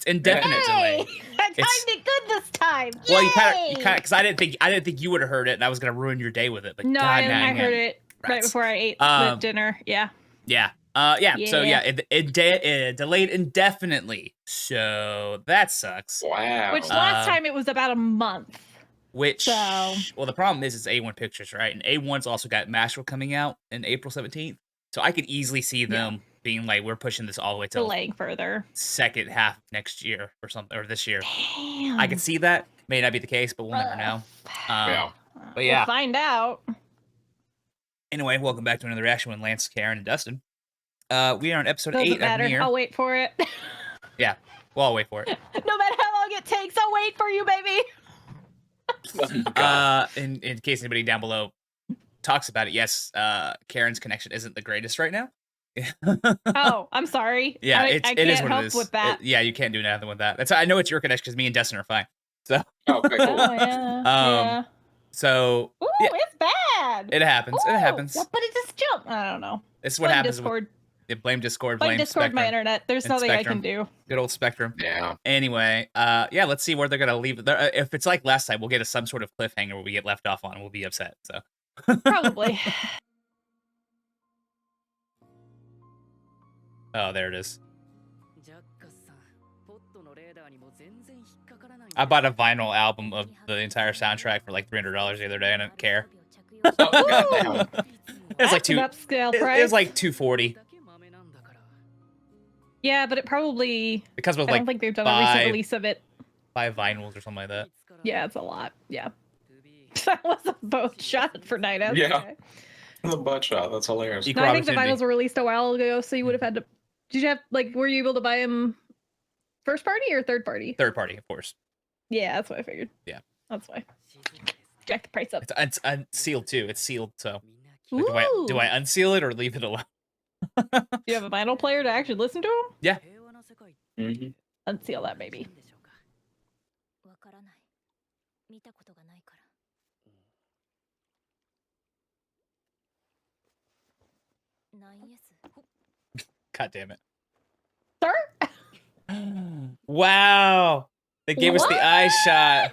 It's indefinite delay. I timed it good this time. Well, you kind of, because I didn't think you would have heard it, and I was gonna ruin your day with it. But no, God, I heard it right before I ate the dinner. Yeah. Yeah. So yeah, it delayed indefinitely. So that sucks. Wow. Which last time it was about a month. Which, well, the problem is it's A1 Pictures, right? And A1's also got Mashal coming out in April 17th. So I could easily see them being like, we're pushing this all the way to delaying further second half of next year or something, or this year. Damn. I could see that. May not be the case, but we'll never know. But yeah, we'll find out. Anyway, welcome back to another reaction with Lance, Karen, and Dustin. We are on episode 8 Doesn't matter. of NieR. I'll wait for it. Yeah, well, I'll wait for it. No matter how long it takes, I'll wait for you, baby. In case anybody down below talks about it, yes, Karen's connection isn't the greatest right now. Oh, I'm sorry. Yeah, I can't help with that. Yeah, you can't do nothing with that. That's I know it's your connection because me and Dustin are fine. So. Okay, cool. Oh yeah. So. Ooh, yeah, it's bad. It happens. Ooh, It happens. But it just jumped. I don't know. This is what happens. Discord. Blame Discord. Blame Discord. Spectrum. My internet. There's nothing Spectrum. I can do. Good old Spectrum. Yeah. Anyway, yeah, let's see where they're gonna leave. If it's like last time, we'll get some sort of cliffhanger where we get left off on, and we'll be upset. So. Probably. Oh, there it is. I bought a vinyl album of the entire soundtrack for like $300 the other day, and I didn't care. Oh, It's like upscale price. It was like $240. Yeah, but it probably. Because it was I don't think they've done a recent release of it. 5 vinyls or something like that. Yeah, it's a lot. Yeah. That was a boat shot for Night Out. Yeah. Okay. The butt shot. That's hilarious. No, I think the vinyls were released a while ago, so you would have had to. Did you have were you able to buy them first party or third party? Third party, of course. Yeah, that's what I figured. Yeah. That's why. Jack the price up. It's unsealed too. It's sealed, so. Like, do I unseal it or leave it alone? Do you have a vinyl player to actually listen to them? Yeah. Unseal that baby. God damn it. Sir? Wow. They gave us the eye shot.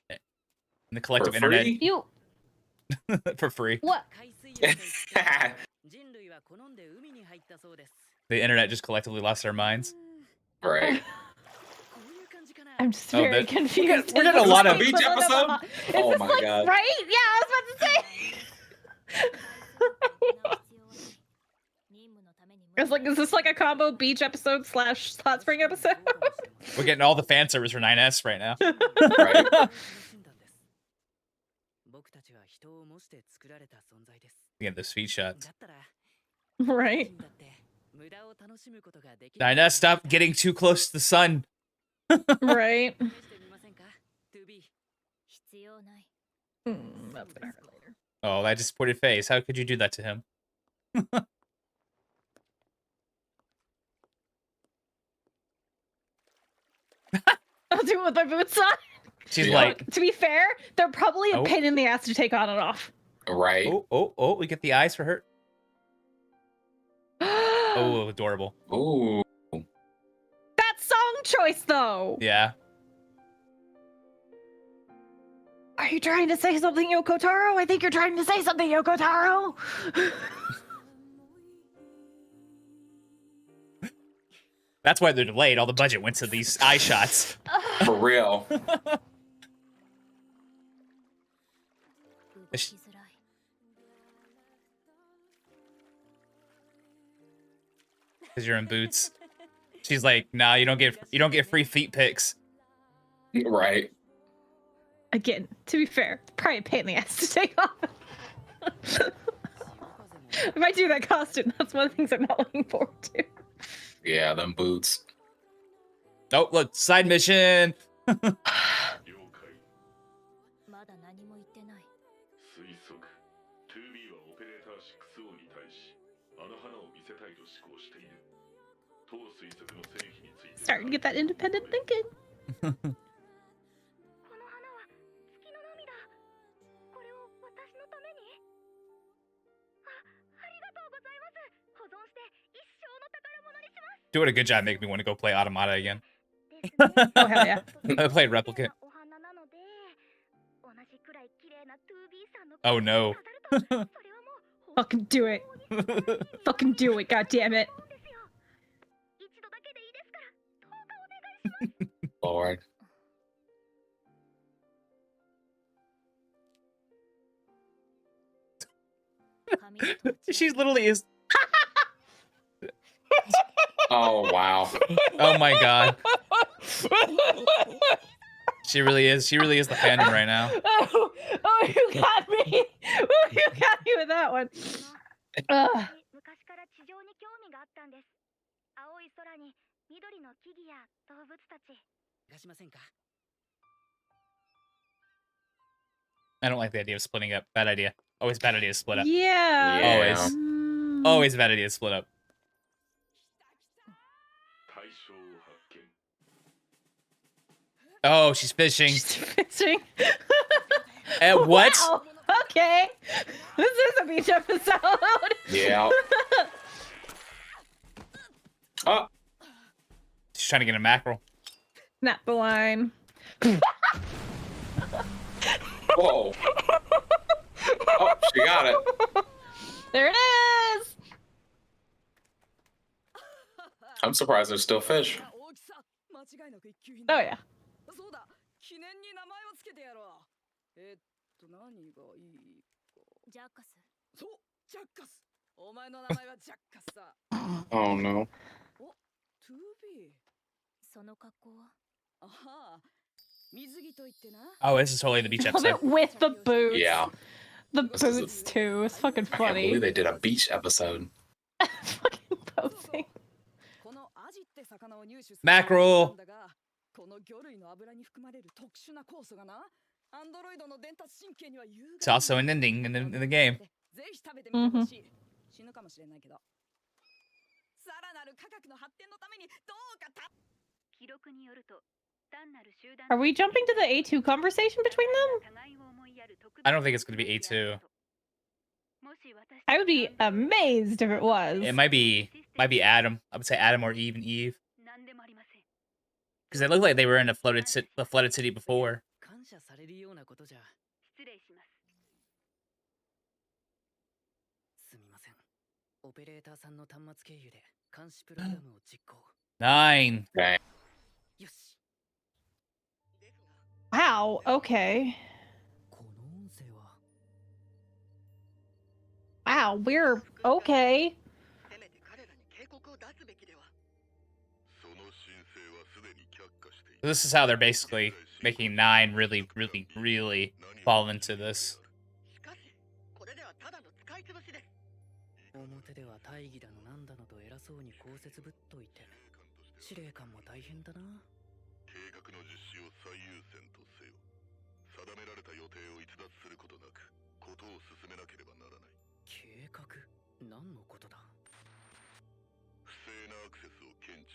And the collective internet. You. For free. What? The internet just collectively lost their minds. Right. I'm just very confused. We're getting a lot of beach episode. Oh my god! Right? Yeah, I was about to say. It's like, is this like a combo beach episode / hot spring episode? We're getting all the fan service for 9S right now. Right. Again, those feet shots. Right. 9S, stop getting too close to the sun. Right. That's gonna hurt later. Oh, that disappointed face. How could you do that to him? I'll do it with my boots on. She's like, to be fair, they're probably a pain in the ass to take on and off. Right. Oh, we get the eyes for her. Oh, adorable. Ooh. That song choice, though. Yeah. Are you trying to say something, Yoko Taro? I think you're trying to say something, Yoko Taro. That's why they're delayed. All the budget went to these eye shots. For real. Because you're in boots. She's like, nah, you don't get free feet pics. Right. Again, to be fair, probably a pain in the ass to take off. If I do that costume, that's one of the things I'm not looking forward to. Yeah, them boots. Oh, look, side mission. Starting to get that independent thinking. Doing a good job making me want to go play Automata again. Oh, hell yeah. I played Replicant. Oh no. Fucking do it. Fucking do it, god damn it. Lord. She's literally is. Oh wow. Oh my god. She really is. She really is the fandom right now. Oh, you got me. Oh, you got me with that one. Ugh. I don't like the idea of splitting up. Bad idea. Always bad idea to split up. Yeah. Always. Mm. Always a bad idea to split up. Oh, she's fishing. She's fishing. What? Wow. Okay. This is a beach episode. Yeah. Oh. She's trying to get a mackerel. Snap the line. Whoa. Oh, she got it. There it is. I'm surprised there's still fish. Oh yeah. Oh no. Oh, this is totally the beach Love episode. it with the boots. Yeah. The This is a- boots too. It's fucking I can't funny. believe they did a beach episode. Fucking posing. Mackerel. It's also an ending in the game. Mhm. Are we jumping to the A2 conversation between them? I don't think it's going to be A2. I would be amazed if it was. It might be Adam. I would say Adam or Eve and Eve. Because they look like they were in a flooded city before. Nine. Okay. Wow, okay. Wow, we're okay. This is how they're basically making 9 really fall into this.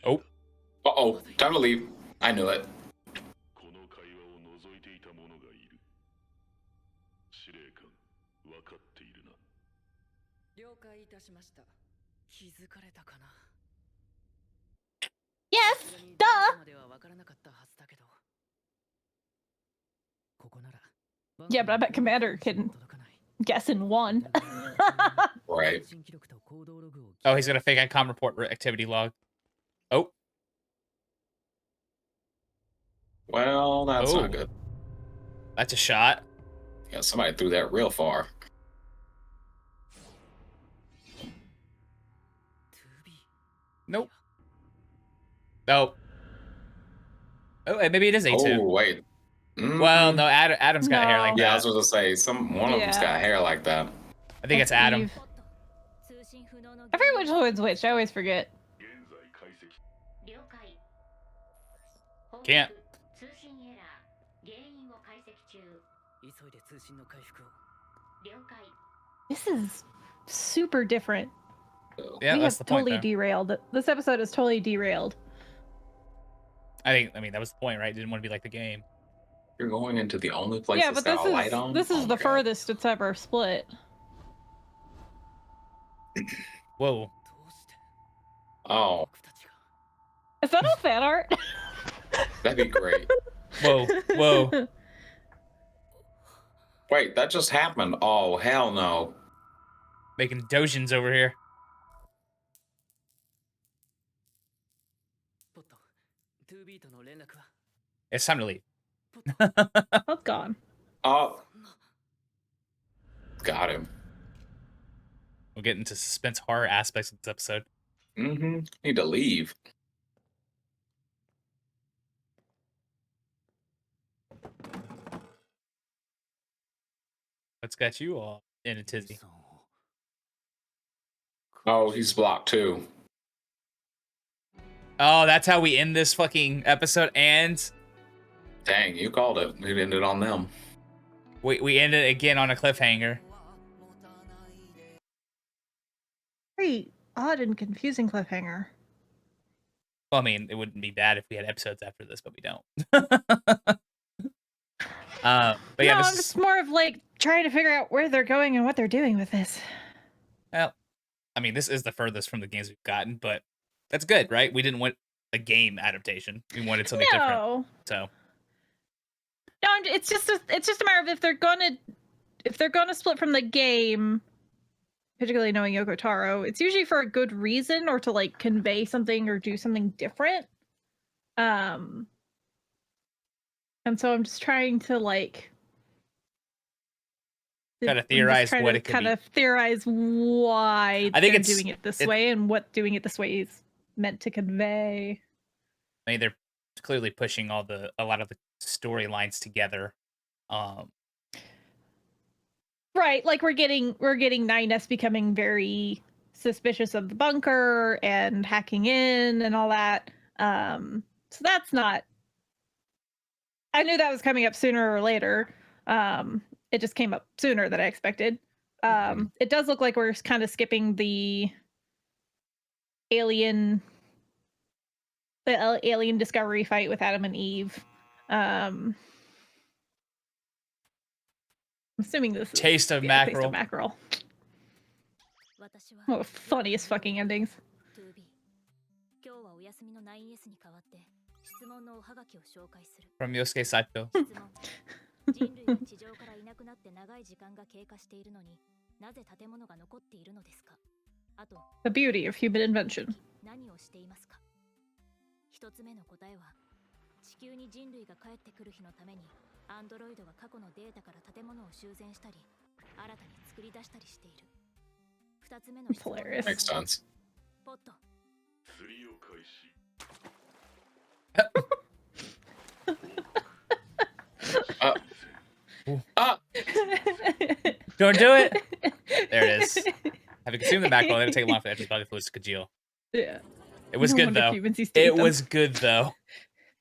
Oh. Uh-oh. Time to leave. I knew it. Yes, duh. Yeah, but I bet Commander can guess in one. Right. Oh, he's got a fake ICOM report activity log. Oh. Well, that's Oh. not good. That's a shot. Yeah, somebody threw that real far. Nope. Oh. Oh, and maybe it is A2. Oh, wait. Well, no, Adam's got hair like No. Yeah, I that. was going to say, one of them's got hair like that. I think it's Adam. Eve. I forget which one's which. I always forget. Can't. This is super different. Yeah, We that's have the point totally there. derailed. This episode is totally derailed. I mean, that was the point, right? Didn't want to be like the game. You're going into the only place Yeah, that's but got a light on? this is Oh, the God. furthest it's ever split. Whoa. Oh. Is that all fan art? That'd be great. Whoa. Wait, that just happened. Oh, hell no. Making dojins over here. It's time to leave. Oh, gone. Oh. Got him. We'll get into suspense horror aspects of this episode. Mm-hmm. Need to leave. What's got you all in a tizzy? Oh, he's blocked too. Oh, that's how we end this fucking episode. And Dang, you called it. It ended on them. we ended again on a cliffhanger. Very odd and confusing cliffhanger. Well, I mean, it wouldn't be bad if we had episodes after this, but we don't. But yeah, no, this I'm is just more of like trying to figure out where they're going and what they're doing with this. well, I mean, this is the furthest from the games we've gotten, but that's good, right? We didn't want a game adaptation. We wanted something different. So no, it's just a matter of if they're gonna split from the game, particularly knowing Yoko Taro, it's usually for a good reason or to like convey something or do something different. And so I'm just trying to like kind of theorize what it could kind be. of theorize why I think they're it's doing it this way and what doing it this way is meant to convey. I mean, they're clearly pushing a lot of the storylines together. Right, like we're getting NieR becoming very suspicious of the bunker and hacking in and all that. So that's not. I knew that was coming up sooner or later. It just came up sooner than I expected. It does look like we're kind of skipping the alien discovery fight with Adam and Eve. I'm assuming this is Taste of mackerel. Taste of mackerel. Oh, funniest fucking endings. From Yosuke Saito. The beauty of human invention. 一つ目の答えは地球に人類が帰ってくる日のためにアンドロイドが過去のデータから建物を修繕したり新たに作り出したりしている。二つ目の質問 Makes sense. ポット釣りを開始 Don't do it. There it is. Having consumed the mackerel, it didn't take long for the extra body fluids to congeal. Yeah. It was good though. It was good though.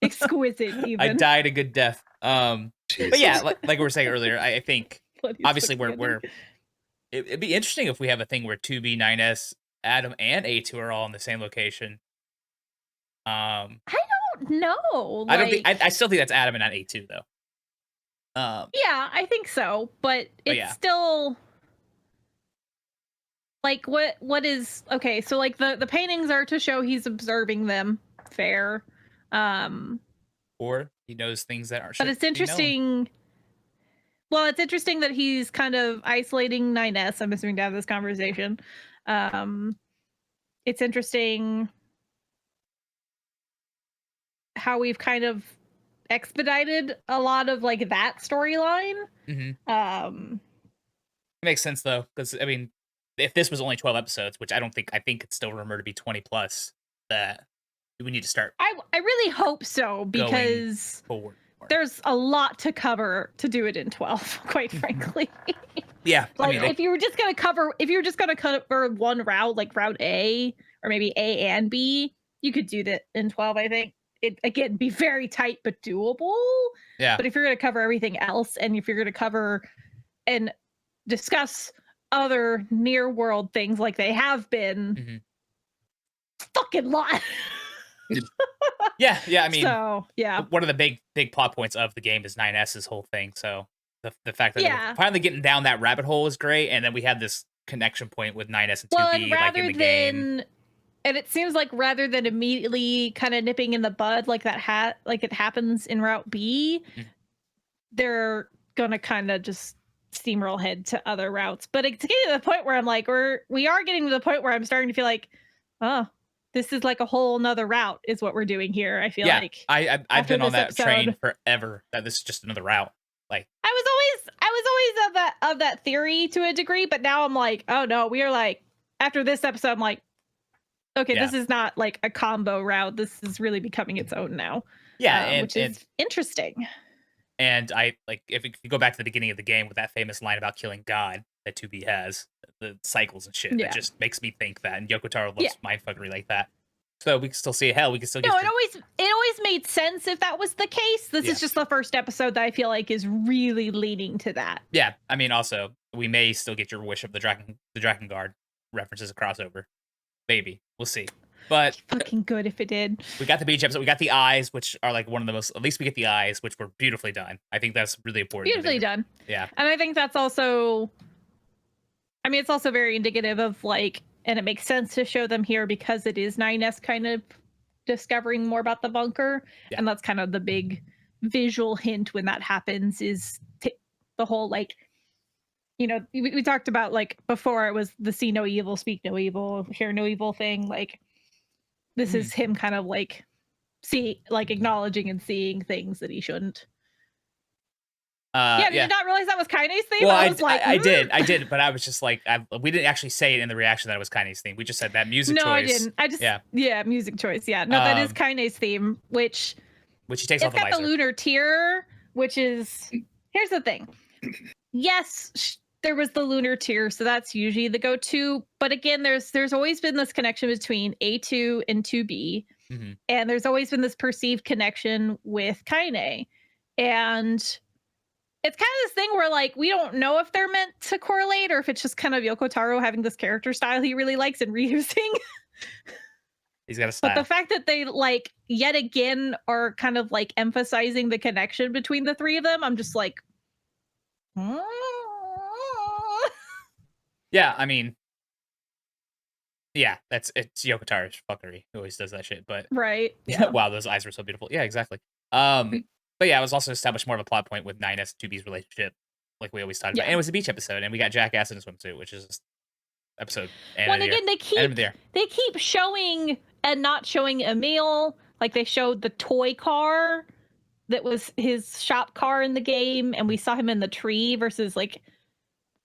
Exquisite, even. I died a good death. But yeah, like we were saying earlier, I think obviously it'd be interesting if we have a thing where 2B, 9S, Adam, and A2 are all in the same location. I don't know. I don't think I still think that's Adam and not A2 though. Yeah, I think so, but it's still like what is okay, so like the paintings are to show he's observing them. Fair. Or he knows things that aren't. But it's interesting. Well, it's interesting that he's kind of isolating 9S, I'm assuming, to have this conversation. It's interesting how we've kind of expedited a lot of like that storyline. It makes sense though, because I mean, if this was only 12 episodes, which I think it's still rumored to be 20 plus, that we need to start. I really hope so, because there's a lot to cover to do it in 12, quite frankly. Yeah, like I mean, if you were just gonna cover one route, like Route A or maybe A and B, you could do that in 12. I think it again be very tight but doable. Yeah. But if you're gonna cover everything else, and if you're gonna cover and discuss other near world things like they have been, fucking lot. yeah. I mean, so yeah. One of the big plot points of the game is 9S's whole thing. So the fact that we're finally getting down that rabbit hole is great, and then we had this connection point with 9S and 2B, like in the game. And it seems like rather than immediately kind of nipping in the bud like like it happens in Route B, they're gonna kind of just steamroll head to other routes. But it's getting to the point where I'm like, we are getting to the point where I'm starting to feel like, oh, this is like a whole nother route is what we're doing here. I feel like I've been on that train forever. That this is just another route. Like I was always of that theory to a degree, but now I'm like, oh no, we are like after this episode, I'm like, okay, this is not like a combo route. This is really becoming its own now. Yeah, which is interesting. And I like if you go back to the beginning of the game with that famous line about killing God that 2B has, the cycles and shit. It just makes me think that, and Yoko Taro loves mindfuckery like that. So we can still see we can still get. No, it always made sense if that was the case. This is just the first episode that I feel like is really leaning to that. Yeah, I mean, also we may still get your wish of the Drakengard references a crossover. Maybe we'll see. But fucking good if it did. We got the beach episode. We got the eyes, which are like one of the most. At least we get the eyes, which were beautifully done. I think that's really important. Beautifully done. Yeah, and I think that's also. I mean, it's also very indicative of like, and it makes sense to show them here because it is 9S kind of discovering more about the bunker, and that's kind of the big visual hint when that happens is the whole like. You know, we talked about like before it was the see no evil, speak no evil, hear no evil thing. Like this is him kind of like acknowledging and seeing things that he shouldn't. Did you not realize that was Kaine's theme? Well, I did, but I was just like, we didn't actually say it in the reaction that it was Kaine's theme. We just said that music choice. No, I didn't. I just music choice. Yeah, no, that is Kaine's theme, which he takes off the visor. It's got the lunar tear, which is here's the thing. Yes. There was the lunar tear, so that's usually the go-to. But again, there's always been this connection between A2 and 2B, and there's always been this perceived connection with Kaine. And it's kind of this thing where like we don't know if they're meant to correlate or if it's just kind of Yoko Taro having this character style he really likes and reusing. He's got a style. But the fact that they like yet again are kind of like emphasizing the connection between the three of them, I'm just like. Yeah, I mean, it's Yoko Taro's fuckery. Who always does that shit, but right. Yeah. Wow, those eyes were so beautiful. Yeah, exactly. But yeah, it was also established more of a plot point with 9S and 2B's relationship, like we always talked about. And it was a beach episode, and we got Jackass in a swimsuit, which is episode. Well, again, they keep showing and not showing Emil. Like they showed the toy car that was his shop car in the game, and we saw him in the tree versus like,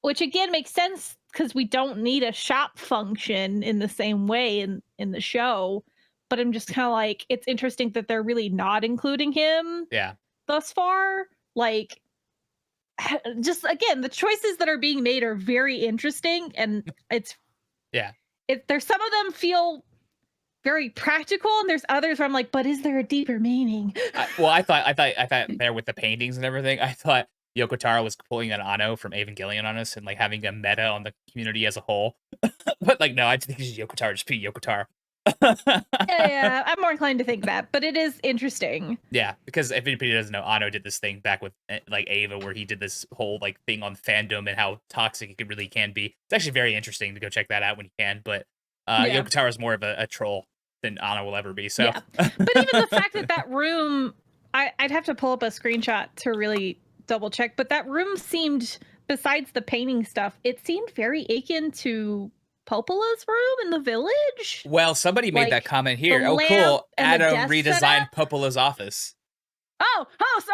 which again makes sense because we don't need a shop function in the same way in the show. But I'm just kind of like, it's interesting that they're really not including him. Yeah. Thus far, like, just again, the choices that are being made are very interesting, and there's some of them feel very practical, and there's others where I'm like, but is there a deeper meaning? I thought there with the paintings and everything, I thought Yoko Taro was pulling an Anno from Evangelion on us and like having a meta on the community as a whole. But like, no, I think it's Yoko Taro, just be Yoko Taro. yeah, I'm more inclined to think that, but it is interesting. Yeah, because if anybody doesn't know, Anno did this thing back with like Ava, where he did this whole like thing on fandom and how toxic it really can be. It's actually very interesting to go check that out when you can. But Yoko Taro is more of a troll than Anno will ever be. So, yeah. But even the fact that room, I'd have to pull up a screenshot to really double check. But that room seemed, besides the painting stuff, it seemed very akin to Popola's room in the village. Well, somebody made that comment here. Oh, cool. Adam redesigned Popola's office. Oh,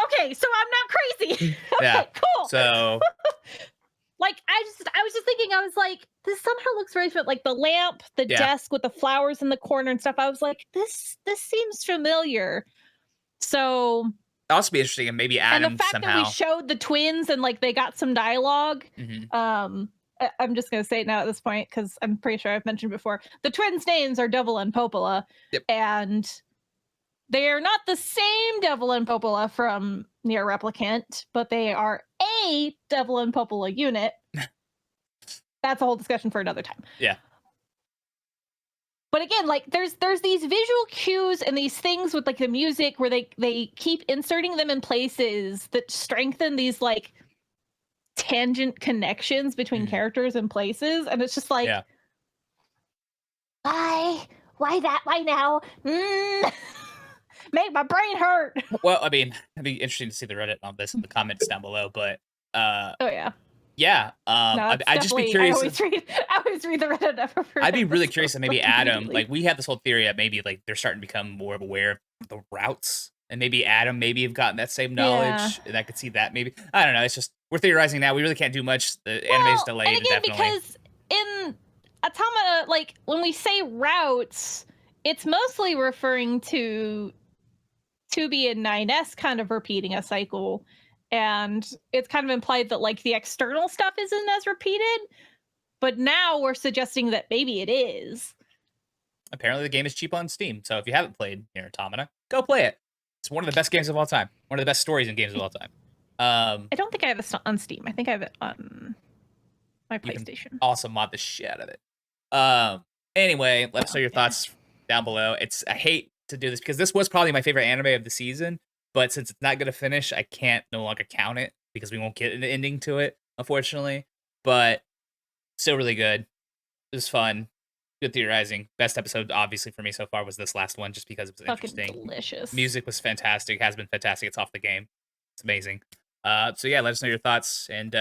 okay. So I'm not crazy. Okay, cool. So, like, I was just thinking, I was like, this somehow looks very fit. Like the lamp, the desk with the flowers in the corner and stuff. I was like, this seems familiar. So. It'll also be interesting, and maybe Adam and the fact somehow. That we showed the twins and like they got some dialogue. I'm just going to say it now at this point because I'm pretty sure I've mentioned before. The twins' names are Devil and Popola. Yep. And they are not the same Devil and Popola from NieR Replicant, but they are a Devil and Popola unit. That's a whole discussion for another time. Yeah. But again, like there's these visual cues and these things with like the music where they keep inserting them in places that strengthen these like tangent connections between characters and places, and it's just like Why that? Why now? Make my brain hurt. Well, I mean, it'd be interesting to see the Reddit on this in the comments down below, but Oh yeah. yeah, No, it's I'd just be definitely. curious. I always read the Reddit ever. I'd be really curious if maybe Adam, immediately. like we had this whole theory that maybe like they're starting to become more aware of the routes, and maybe Adam maybe have gotten that same knowledge, and I could see that maybe. I don't know. It's just we're theorizing now. We really can't do much. The anime's delayed, and again, definitely. because in Automata, like when we say routes, it's mostly referring to 2B and 9S kind of repeating a cycle, and it's kind of implied that like the external stuff isn't as repeated, but now we're suggesting that maybe it is. Apparently the game is cheap on Steam, so if you haven't played NieR Automata, go play it. It's one of the best games of all time. One of the best stories in games of all time. I don't think I have it on Steam. I think I have it on my PlayStation. Also mod the shit out of it. Anyway, let us know your thoughts down below. I hate to do this because this was probably my favorite anime of the season, but since it's not going to finish, I can't no longer count it because we won't get an ending to it, unfortunately. But still really good. It was fun. Good theorizing. Best episode, obviously, for me so far was this last one, just because it was Fucking interesting. delicious. Music was fantastic. Has been fantastic. It's off the game. It's amazing. So yeah, let us know your thoughts, and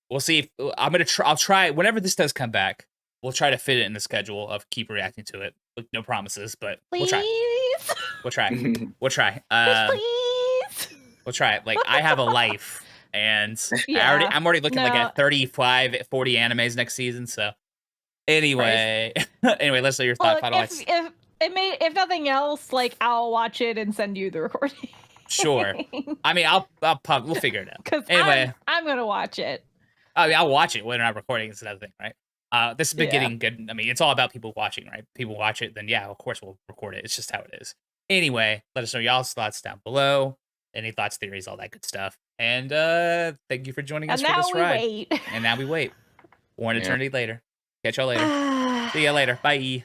we'll see. If I'll try whenever this does come back. We'll try to fit it in the schedule of keep reacting to it. With no promises, but please. We'll try. We'll try. We'll try. Please. We'll try. Like I have a life, and Yeah. I'm already looking like at 35, 40 animes next season. So anyway, anyway, let's know your thoughts. If nothing else, like I'll watch it and send you the recording. Sure. I mean, we'll figure it out. Because anyway, I'm gonna watch it. I mean, I'll watch it when I'm not recording. It's another thing, right? This has been getting good. I mean, it's all about people watching, right? People watch it, then yeah, of course we'll record it. It's just how it is. Anyway, let us know y'all's thoughts down below. Any thoughts, theories, all that good stuff. And thank you for joining us for this ride. Wait. And now we wait. One eternity later. Catch y'all later. See ya later. Bye.